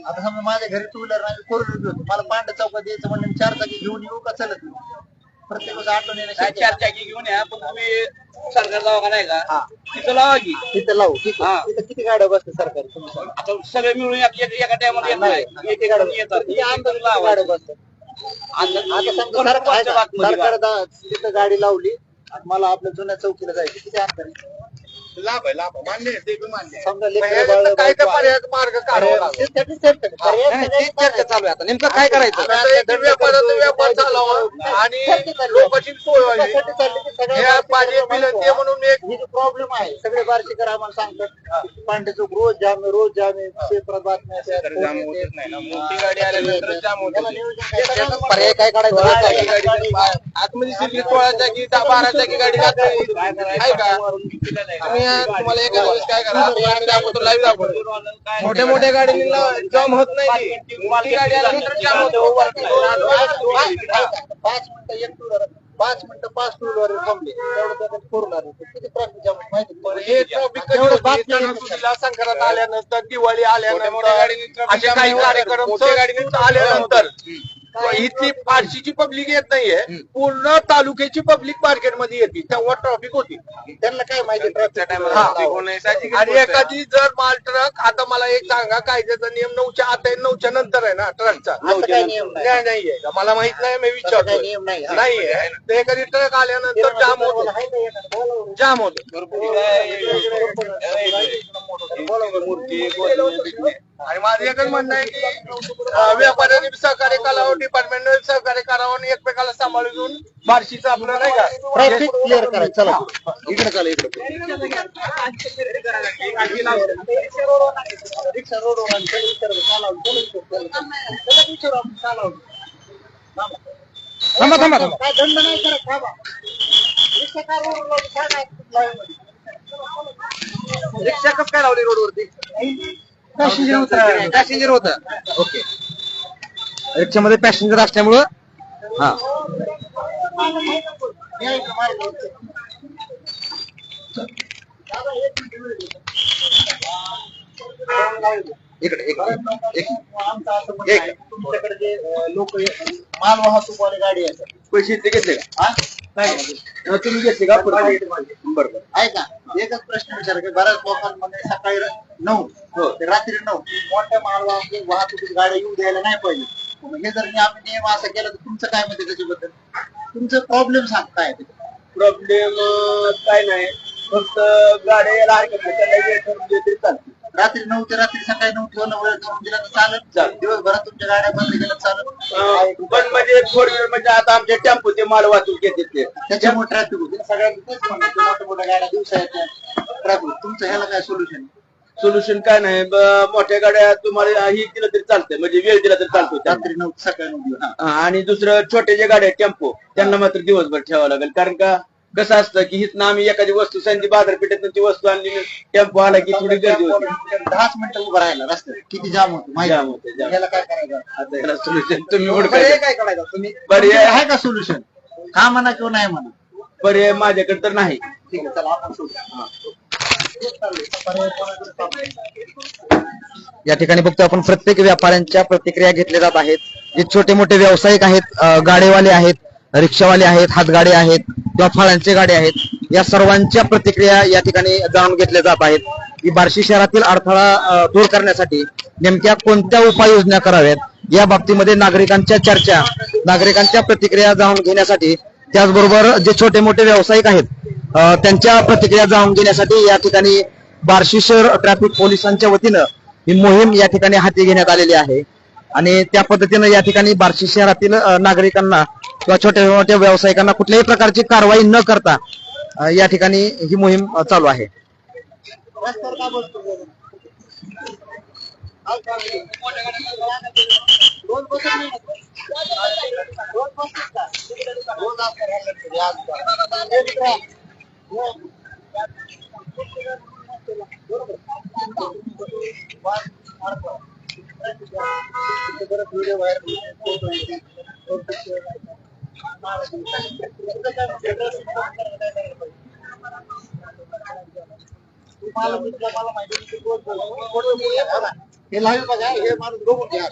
आता समजा माझ्या घरी टू व्हीलर नाही, फोर व्हीलर घेतो, मला पांढऱ्या चौकात द्यायचं म्हणलं मी चार चाकी घेऊन येऊ का चालत नाही? प्रत्येक वेळेस आठवण येणं काय शक्य आहे. चारचाकी घेऊन या, पण तुम्ही सरकार दवाखाना आहे का तिथं लावा की. तिथं लावू. ठीक आहे. हा. तिथं किती गाड्या बसते सरकारी तुम्ही सांगा. आता सगळे मिळून एका टायमाला येत नाही, एक येतात. किती अंदाज किती लावा. गाड्या बसतात? आता समजा सरकार तिथं गाडी लावली आणि मला आपल्या जुन्या चौकीला जायचं, किती अंतर आहे? लाभ आहे, लाभ मान्य आहे, ते बी मान्य आहे. समजा लेकरं बाळं काय तर बायको पर्याय मार्ग काढावा लागेल. आहे. त्यासाठी चर्चा करू. पर्याय नाही, सगळ्यांनी तीच चर्चा चालू आहे आता. नेमकं काय करायचं? आता एक व्यापाराचा व्यापार चालावा आणि लोकांची सोय व्हावी. त्यासाठी चालली की सगळ्या हे माझी एक विनंती आहे म्हणून मी एक ही जो प्रॉब्लेम आहे, सगळे बार्शीकर आम्हाला सांगतात पांढरे चौक रोज जाम आहे, पेपरात बातम्या येतात, जाम फोन होतच येतात. नाही ना. मोठी गाडी आल्यानंतर जाम होते. त्याला नियोजन काय त्याचा करावं? पर्याय काय काढायचा? आतमध्ये शिरली 16 चाकी 12 चाकी गाडी जाते आहे का? तुम्हाला एका दिवस काय करा, आम्ही दाखवतो, लाईव्ह दाखवतो. मोठ्या मोठ्या गाडीला जाम होत नाही. मोठी गाडी आल्यानंतर जाम होतो. 5 मिनिटं 5 टू व्हीलर थांबले तेवढं त्याच्यात करून आले किती ट्रॅफिक जाम माहिती पण हे ट्रॉफिक कधी होते? सणासुदीला, संक्रांत आल्यानंतर, दिवाळी आल्यानंतर, असे काही कार्यक्रम आल्यानंतर इथली फारशीची पब्लिक येत नाहीये. पूर्ण तालुक्याची पब्लिक मार्केटमध्ये येते, तेव्हा ट्रॉफिक होती. त्यांना काय माहिती ट्रॅफिक आणि एखादी जर माल ट्रक, आता मला एक सांगा, कायद्याचा नियम 9च्या आत आहे, 9च्या नंतर आहे ना ट्रकचा? काही नियम नाही. नाहीये का? मला माहित नाही, मी काही विचारतो. नियम नाही. नाहीये. ते एखादी ट्रक आल्यानंतर जाम होतो, जाम होतो. आणि माझं एकच म्हणणं आहे की व्यापाऱ्यांनी सहकार्य करावं, डिपार्टमेंटने सहकार्य करावं आणि एकमेकाला सांभाळून घेऊन बार्शीचं आपलं नाही का ट्रॅफिक क्लिअर करायचं. चला इकडे चालू इकडे. रिक्षा रोडवर आणि त्याला विचारायचं, चालावं, त्याला विचारायचं. त्याला विचारू आपण, चालावं. थांबा थांबा थांबा. काय दंड नाही करत, थांबा. रिक्षा का रोडवर लावली? काय नाही लाईनमध्ये. रिक्षा कसं काय लावली रोडवरती? पॅसेंजर होता. ओके. रिक्षामध्ये पॅसेंजर असल्यामुळं हा या इकडं मार्ग. इकडे इकडे आमचं असं म्हणणं आहे, तुमच्याकडे जे लोक माल वाहतूकवाले गाडी असतात, पैसे ते घेतले का? हा? तुम्ही घेतले का? बरोबर. ऐका, एकच प्रश्न विचार की बऱ्याच लोकांमध्ये सकाळी 9 ते रात्री 9 मोठ्या माल वाहतुकीच्या गाड्या येऊ द्यायला नाही पाहिजे. हे जर आम्ही नियम असं केला तर तुमचं काय मत आहे त्याच्याबद्दल? तुमचं प्रॉब्लेम सांगताय. प्रॉब्लेम काय नाही, फक्त गाड्या यायला हरकत नाही, त्याला वेळ ठरवून दिली तरी चालते. रात्री 9 ते रात्री सकाळी 9 ठेवणं वेळ करून दिला तर चालत. दिवसभरात तुमच्या गाड्या बंद केल्या चालत. पण म्हणजे फोर व्हीलर म्हणजे आता आमचे टेम्पो ते माल वाहतूक घेतात ते. त्याच्यामुळे ट्रॅफिक होते. सगळ्यांनी तेच म्हणतात की मोठ्या मोठ्या गाड्या दिवसा येतात, ट्रॅफिक. तुमचं ह्याला काय सोल्युशन? सोल्युशन काय नाही, मोठ्या गाड्या तुम्हाला ही दिलं तरी चालतंय, म्हणजे वेळ दिला तरी चालतो. रात्री 9 सकाळी 9 दिवस. आणि दुसरं छोटे जे गाड्या टेम्पो त्यांना मात्र दिवसभर ठेवावं लागेल, कारण का कसं असतं की हिथनं आम्ही एखादी वस्तू सांगली बाजारपेठेतून ती वस्तू आणली टेम्पो आला की थोडी गर्दी होती 10 मिनिटं उभं राहिला रस्त्यात किती जाम होतो माहिती जाम होते, जाम. याला काय करायचं आता याला सोल्युशन तुम्ही पर्याय ओळखायचं. काय करायचं तुम्ही पर्याय आहे का सोल्युशन हा म्हणा किंवा नाही म्हणा पर्याय माझ्याकडे तर नाही. ठीक आहे चला आपण सोडू या ठिकाणी बघतो आपण प्रत्येक व्यापाऱ्यांच्या प्रतिक्रिया घेतल्या जात आहेत. जे छोटे मोठे व्यावसायिक आहेत, गाडेवाले आहेत, रिक्षावाले आहेत, हातगाडे आहेत किंवा फळांचे गाडे आहेत, या सर्वांच्या प्रतिक्रिया या ठिकाणी जाणून घेतल्या जात आहेत की बार्शी शहरातील अडथळा दूर करण्यासाठी नेमक्या कोणत्या उपाययोजना कराव्यात या बाबतीमध्ये नागरिकांच्या चर्चा, नागरिकांच्या प्रतिक्रिया जाणून घेण्यासाठी, त्याचबरोबर जे छोटे मोठे व्यावसायिक आहेत त्यांच्या प्रतिक्रिया जाणून घेण्यासाठी या ठिकाणी बार्शी शहर ट्रॅफिक पोलिसांच्या वतीनं ही मोहीम या ठिकाणी हाती घेण्यात आलेली आहे. आणि त्या पद्धतीनं या ठिकाणी बार्शी शहरातील नागरिकांना किंवा छोट्या मोठ्या व्यावसायिकांना कुठल्याही प्रकारची कारवाई न करता या ठिकाणी ही मोहीम चालू आहे. हे लाईव्ह बघा हे माणूस बघून घ्या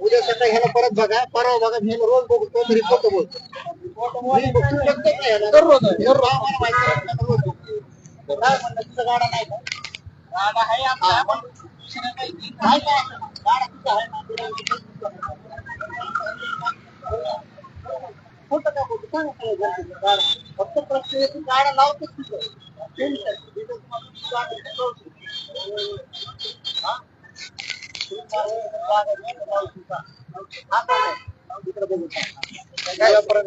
उद्या सकाळी ह्याला परत बघा परवा बघा मी ह्याला रोज बघतो तरी खोटं बोलतो मी बघतो बघतो का ह्याला? दररोज आम्हाला माहिती आहे, ह्याला रोज बघतो. काय म्हणलं तुझं गाडा नाही का? गाडा आहे आपला. मग काय काय असं? गाडा तुझा आहे ना? खोटं का बोलतो? काय नाही गाडा फक्त प्रश्न आहे की गाडा लावतोच तुझं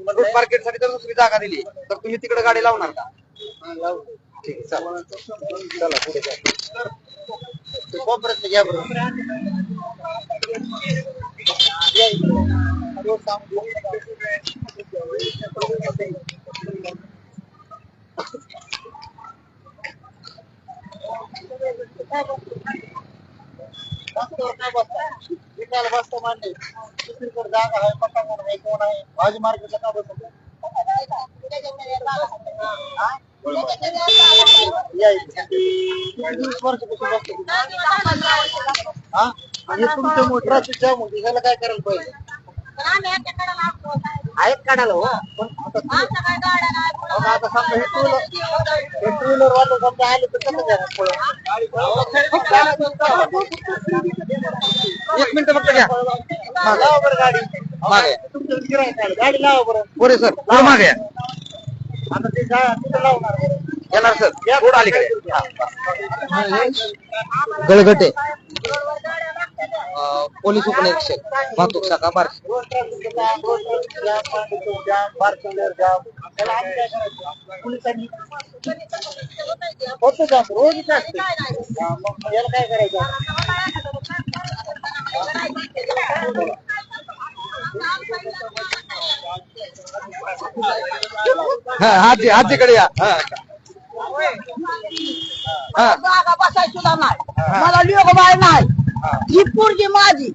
फ्रूट मार्केट साठी जर दुसरी जागा दिली तर तुम्ही तिकडे गाडी लावणार का? ठीक आहे चला पुढे जा कोपऱ्यात घ्या बरोबर बसतो मांडले दुसरीकडे जागा आहे पटांगण आहे कोण आहे भाजी मार्केटला का बसतो तुमच्या मोठ्या ह्याला काय करायला पाहिजे आहेत काढायला हो पण आता समजा हे टू व्हीलर वाले समजा आले तर कसं एक मिनिट फक्त घ्या. लावा बरं गाडी मागे तुमचं गिऱ्हाईक आलं. गाडी लावा बरं पुरे सर पुढे मागे या. आता ते तिथं लावणार बरं येणार सर थोडं अलीकडे. गळगटे पोलीस उपनिरीक्षक वाहतूक शाखा बार्शी. रोज ट्रॅफिकचं काम, रोज ट्रॅफिकचं जाम, पांढरपूर जाम, बारकवलेर जाम. त्याला आम्ही काय करायचं? पोलिसांनी होतं जाम, रोजच असते. हा, मग याला काय करायचं? आजीकडे या. जागा बसायची सुद्धा नाही मला लिओ बाय नाही ही पोरगी माझी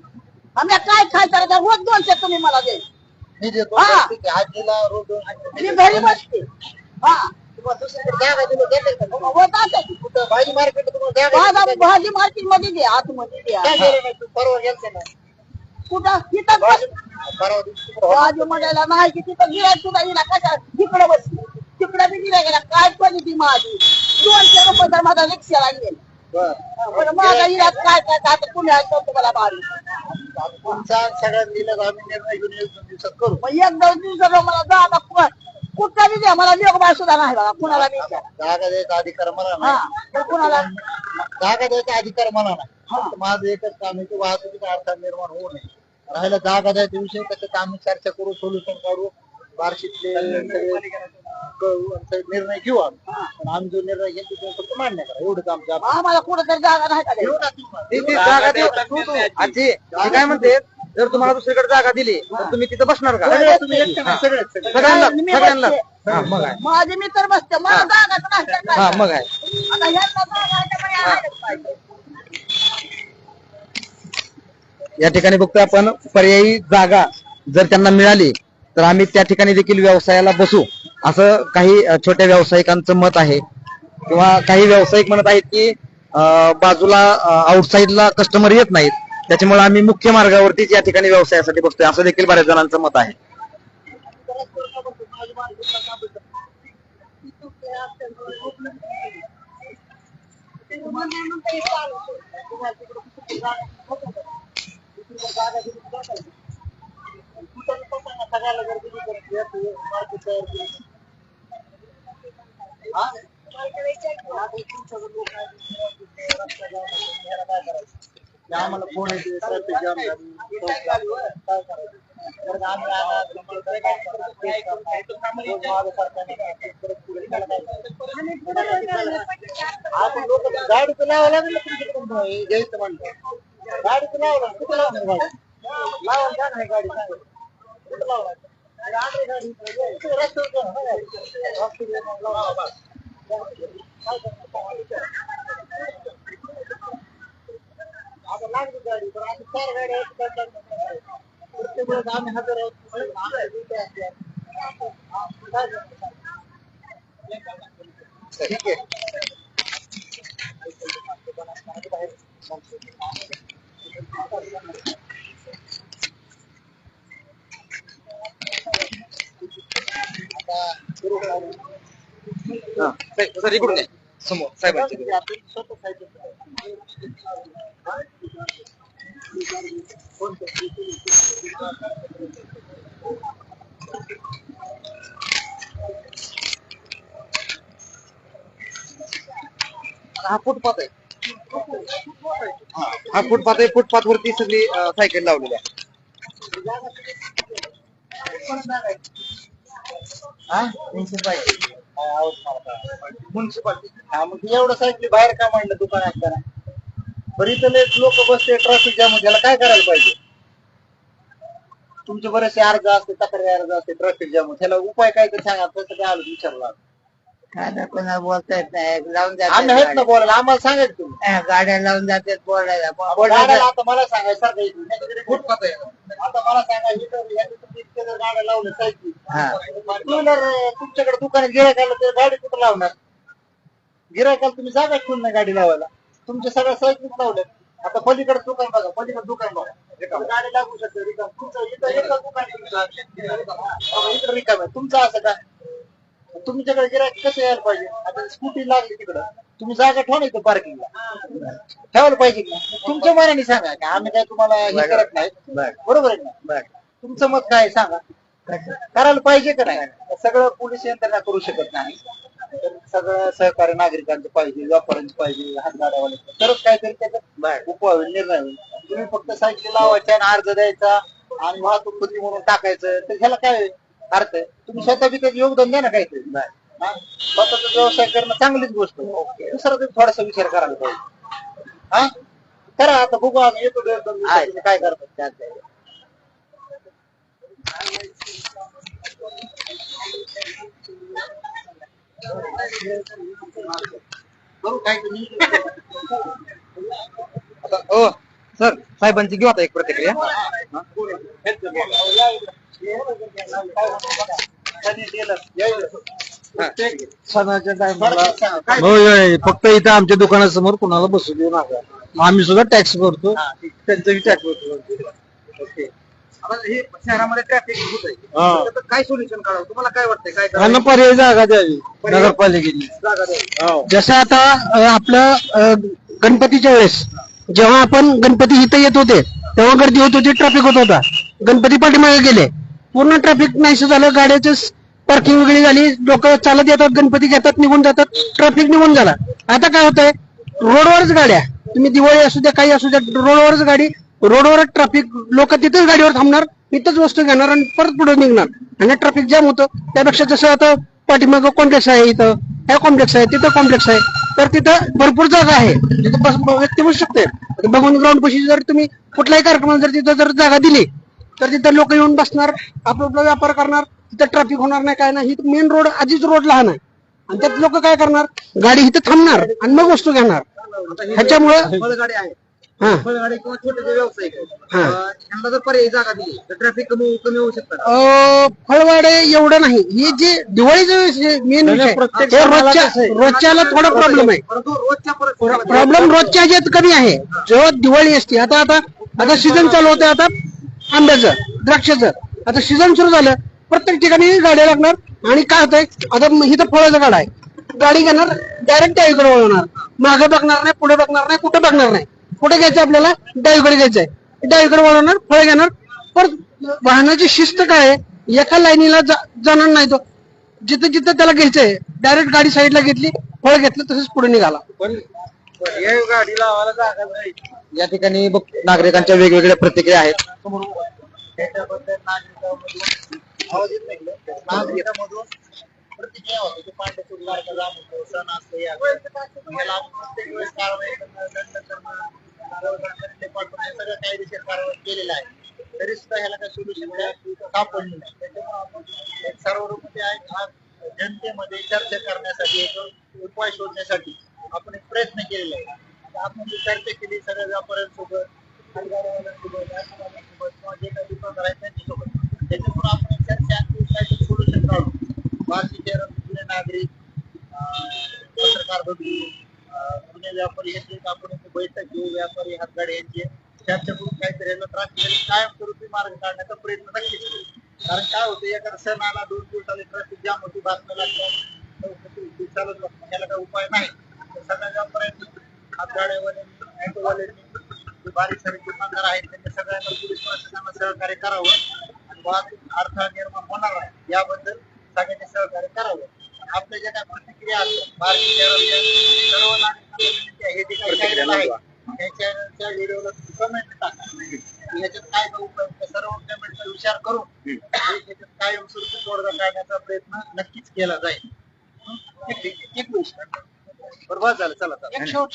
आम्ही काय खायचं तर रोज 200 तुम्ही मला दे मी देतो हा. ठीक आहे. आजीला रोज 200 मी घरी बसते हा तुम्हाला दुसरीकडे जागा दिली देते का? होत असेल. कुठं भाजी मार्केट तुम्हाला जागा भाजी दिली? भाजी मार्केट मध्ये दे आतमध्ये द्या काय गेलं नाही? तू परवा गेलते ना कुठं तिथं परवा दिवशी तिकडं भाजी म्हणायला नाही की तिथं गिरायक सुद्धा येणार कशा तिकडे बस तिकडे बी गिरायक गेला काय क्वालिटी माझी 200 रुपये तर माझा रिक्षाला गेला बरं. माझा इलाज काय काय काय पुण्यात करतो मला बारी तुमचा सगळ्यात दिलं आम्ही निर्णय घेऊन 1-2 दिवसात करू मग 1-2 दिवसाला मला जागा कुठला बी द्या मला लिओ बाय सुद्धा नाही बघा कुणाला बी द्या. जागा द्यायचा अधिकार मला हा नाही तर कुणाला जागा द्यायचा अधिकार मला नाही फक्त माझं एकच काम आहे की वाहतुकीचा अडथळा निर्माण होऊ नये. राहिला जागा द्यायच्या विषयी त्याच्यात आम्ही चर्चा करू सोल्युशन काढू बार्शीतले सगळे कळू आणि सगळे निर्णय घेऊ आम्ही पण आम्ही जो निर्णय घेतो तो फक्त मान्य करा एवढंच आमच्या आम्हाला कुठं तरी जागा नाही का द्यायची? ती जागा देऊ. आजी ती काय म्हणते जर तुम्हाला दुसरीकडे जागा दिली तर तुम्ही तिथं बसणार का? तुम्ही एकटे नाही, सगळेच. सगळ्यांना मी सगळ्यांना बसते. हा, मग आहे. माझे मित्र बसते मला जागाच नाही हा मग आहे. आता ह्यांना जागा आहे त्यामुळे आलेच पाहिजे. या ठिकाणी फक्त आपण पर्यायी जागा जर त्यांना मिळाली तर आम्ही त्या ठिकाणी देखील व्यवसायाला बसू असं काही छोट्या व्यावसायिकांचं मत आहे. किंवा काही व्यावसायिक म्हणत आहेत की बाजूला आउटसाईडला कस्टमर येत नाहीत, त्याच्यामुळे आम्ही मुख्य मार्गावरतीच या ठिकाणी व्यवसायासाठी बसतोय असं देखील बऱ्याच जणांचं मत आहे. आम्हाला फोन येते ट्रॅफिक जाम झाली, चौक जाम झाली, काय करायचं? तर आम्ही गाडी तर लावा लागेल तुमच्याकडून घ्यायचं म्हणलं. गाडी तर लावा लागेल, कुठं लावणार गाडी? लावायला का नाही गाडी सांगा, कुठं लावणार? गाडी रस्त्यावर जा ना, रस्त्यावर लावा. आता लागली गाडी पण आम्ही 4 गाड्या प्रत्येक वेळेस आम्ही हजर आहोत. ठीक आहे. सर इकडून आहे समोर साहेबांची. हा फुटपाथ आहे. हा फुटपाथ आहे. फुटपाथ वरती सगळी सायकल लावलेली आहे. म्युन्सिपाल्टी हा मग एवढं सायकली बाहेर का मांडलं दुकानात करा? बरं इथं लोक बसते ट्रॅफिक जाम, याला काय करायला पाहिजे? तुमचे बरेचसे अर्ज असते, तक्रारी अर्ज असते ट्रॅफिक जाम, त्याला उपाय काय तर सांगा. तसं काय आलो विचारला काय कोणाला बोलता येत नाही, लावून आम्ही आहेत ना बोलायला, आम्हाला सांगायचं तुम्ही. गाड्या लावून जातात बोलायला. गाड्याला आता मला सांगायचं सारखं फुटपाथ आहे. आता मला सांगा इतके जर गाड्या लावल्या सायकली, टू व्हीलर तुमच्याकडे दुकानात गिरायकाला तर गाडी कुठं लावणार? गिरायकाला तुम्ही जागा ठेवून नाही गाडी लावायला, तुमच्या सगळ्या सायकलीत लावल्या. आता पलीकडे दुकान बघा, पलीकडे दुकान बघा, गाडी लागू शकते रिकाम. तुमचं इथं एकच दुकान आहे, इकडे रिकाम आहे. तुमचं असं का? तुमच्याकडे गिरायक कसं यायला पाहिजे? आता स्कूटी लागली तिकडं, तुम्ही जागा ठेवा ना इथं पार्किंगला, ठेवायला पाहिजे का? तुमच्या मनाने सांगा का, आम्ही काय तुम्हाला हे करत नाही, बरोबर आहे ना? तुमचं मत काय सांगा, करायला पाहिजे का नाही? सगळं पोलीस यंत्रणा करू शकत नाही, सगळं सहकारी नागरिकांचं पाहिजे, व्यापाऱ्यांचं पाहिजे, हातगाड्यावाले, तरच काहीतरी त्याच्यात उपाय होईल, निर्णय होईल. तुम्ही फक्त सायकली लावायच्या आणि अर्ज द्यायचा आणि वाहतूक होती म्हणून टाकायचं, तर ह्याला काय अर्थ आहे? तुम्ही स्वतः बी त्यात योगदान द्या ना काहीतरी. स्वतःचा व्यवसाय करणं चांगलीच गोष्ट आहे. दुसरा तुम्ही थोडासा विचार करायला पाहिजे. हा करा, आता बघू आम्ही येतो काय करतात त्यात. हो सर, साहेबांची घेऊ आता एक प्रतिक्रिया. फक्त इथं आमच्या दुकानासमोर कुणाला बसू देऊ नका. आम्ही सुद्धा टॅक्स भरतो, त्यांचाही टॅक्स भरतो. हे शहरामध्ये ट्रॅफिक होत आहे, तर काय सोल्युशन काढावं तुम्हाला काय वाटतंय? काय त्यांना पर्यायी जागा द्यावी नगरपालिकेने. जागा द्यावी. जसं आता आपलं गणपतीच्या वेळेस जेव्हा आपण गणपती इथं येत होते तेव्हा गर्दी होत होती, ट्रॅफिक होत होता. गणपती पाठीमागे गेले, पूर्ण ट्रॅफिक नाहीसं झालं, गाड्याचं पार्किंग वगैरे झाली, लोक चालत येतात, गणपती घेतात, निघून जातात, ट्रॅफिक निघून झाला. आता काय होतंय, रोडवरच गाड्या, तुम्ही दिवाळी असू द्या काही असू द्या, रोडवरच गाडी, रोडवरच ट्रॅफिक, लोक तिथेच गाडीवर थांबणार, इथंच वस्तू घेणार आणि परत पुढे निघणार आणि ट्रॅफिक जाम होतं. त्यापेक्षा जसं आता पाठीमागं कॉम्प्लेक्स आहे, इथं काय कॉम्प्लेक्स आहे, तिथं कॉम्प्लेक्स आहे, तर तिथं भरपूर जागा आहे, तिथं व्यक्ती बसू शकते. भगवान ग्राउंड पाशी जर तुम्ही कुठल्याही कार्यक्रमाला जर तिथं जर जागा दिली तर तिथं लोक येऊन बसणार, आपला व्यापार करणार, तिथं ट्रॅफिक होणार नाही, काय नाही. ही मेन रोड आधीच रोड लहान आहे आणि त्यात लोक काय करणार, गाडी इथं थांबणार आणि मग वस्तू घेणार. ह्याच्यामुळे फळगाडी आहे, हा फळगाडी किंवा छोटे जे व्यावसायिक आहेत, यांना जर पर्यायी जागा दिली तर ट्रॅफिक कमी कमी होऊ शकतं. फळवाडे एवढं नाही, ही जी दिवाळीचं मेन रोजच्याला थोडा प्रॉब्लेम आहे. परंतु रोजच्या परिस्थितीमध्ये प्रॉब्लेम रोजच्या ह्याच्यात कमी आहे. जेव्हा दिवाळी असते, आता आता आता सीझन चालू होते, आता आंब्याचं द्राक्षाचं आता सीझन सुरू झालं, प्रत्येक ठिकाणी गाड्या लागणार. आणि काय होतंय, आता इथं फळाचा गाडा आहे, गाडी घेणार डायरेक्ट डावीकडे वळवणार, मागे बघणार नाही, पुढे बघणार नाही, कुठे बघणार नाही. कुठे घ्यायचं आपल्याला, डावीकडे घ्यायचंय, डावीकडे वळवणार, फळ घेणार. पण वाहनाची शिस्त काय आहे, एका लाईनीला जाणार नाही, तो जिथं जिथं त्याला घ्यायचंय डायरेक्ट गाडी साईडला घेतली, फळ घेतलं, तसंच पुढे निघाला. पण या गाडी लावायला जागा नाही. या ठिकाणी नागरिकांच्या वेगवेगळ्या प्रतिक्रिया आहेत. त्याच्याबद्दल नागरिकांमधून प्रतिक्रिया होती की पांढरपूर सारखा जाम होतो, सण असतो, याला प्रत्येक वेळेस कारवाई करणं, दंड करणं, सगळं कायदेशीर कारवाई केलेलं आहे, तरी सुद्धा ह्याला काही सोल्युशन सापडलं नाही. त्याच्यामुळे आपण एक सर्वरूपी आज जनतेमध्ये चर्चा करण्यासाठी, एक उपाय शोधण्यासाठी आपण एक प्रयत्न केलेला आहे. आपण जी चर्चा केली सगळ्या व्यापाऱ्यांसोबत, गाडीवाल्यांसोबत, किंवा जे काही दुकानदार आहेत त्यांच्यासोबत, त्याच्यामुळे आपण एक चर्चा काहीतरी सोल्युशन काढू. बाकी शहरातले नागरिक, पत्रकार बंधू, पुणे व्यापारी यांची आपण बैठक घेऊ, व्यापारी हातगाडी यांची चर्चा करून काहीतरी याला कायमस्वरूपी मार्ग काढण्याचा प्रयत्न नक्कीच करू. कारण काय होतं, एखादा सण आला, 2 दिवसाला ट्रॅफिक जाम होती, बातम्या लागतात, चालत लागतात, याला काही उपाय नाही. सगळ्या व्यापाऱ्यांनी, हातगाड्यावाल्यांनी, ऑटोवाल्यांनी, बारीक सारीक दुकानदार आहेत, त्यांनी सगळ्यांना पोलीस प्रशासनाला सहकार्य करावं आणि वाहतूक अडथळा निर्माण होणार आहे याबद्दल सगळ्यांनी सहकार्य करावं. आपल्या ज्या काही प्रतिक्रिया असतात, बार्शी शहरातल्या सर्व नागरिकांना हे जे काही चॅनल आहे त्याच्या व्हिडिओला कमेंट टाका, ह्याच्यात काय उपाय, सर्व कमेंटचा विचार करून ह्याच्यात कायमस्वरूपी तोडगा काढण्याचा प्रयत्न नक्कीच केला जाईल. एक मिनिट बरोबर झालं, चला एक शेवट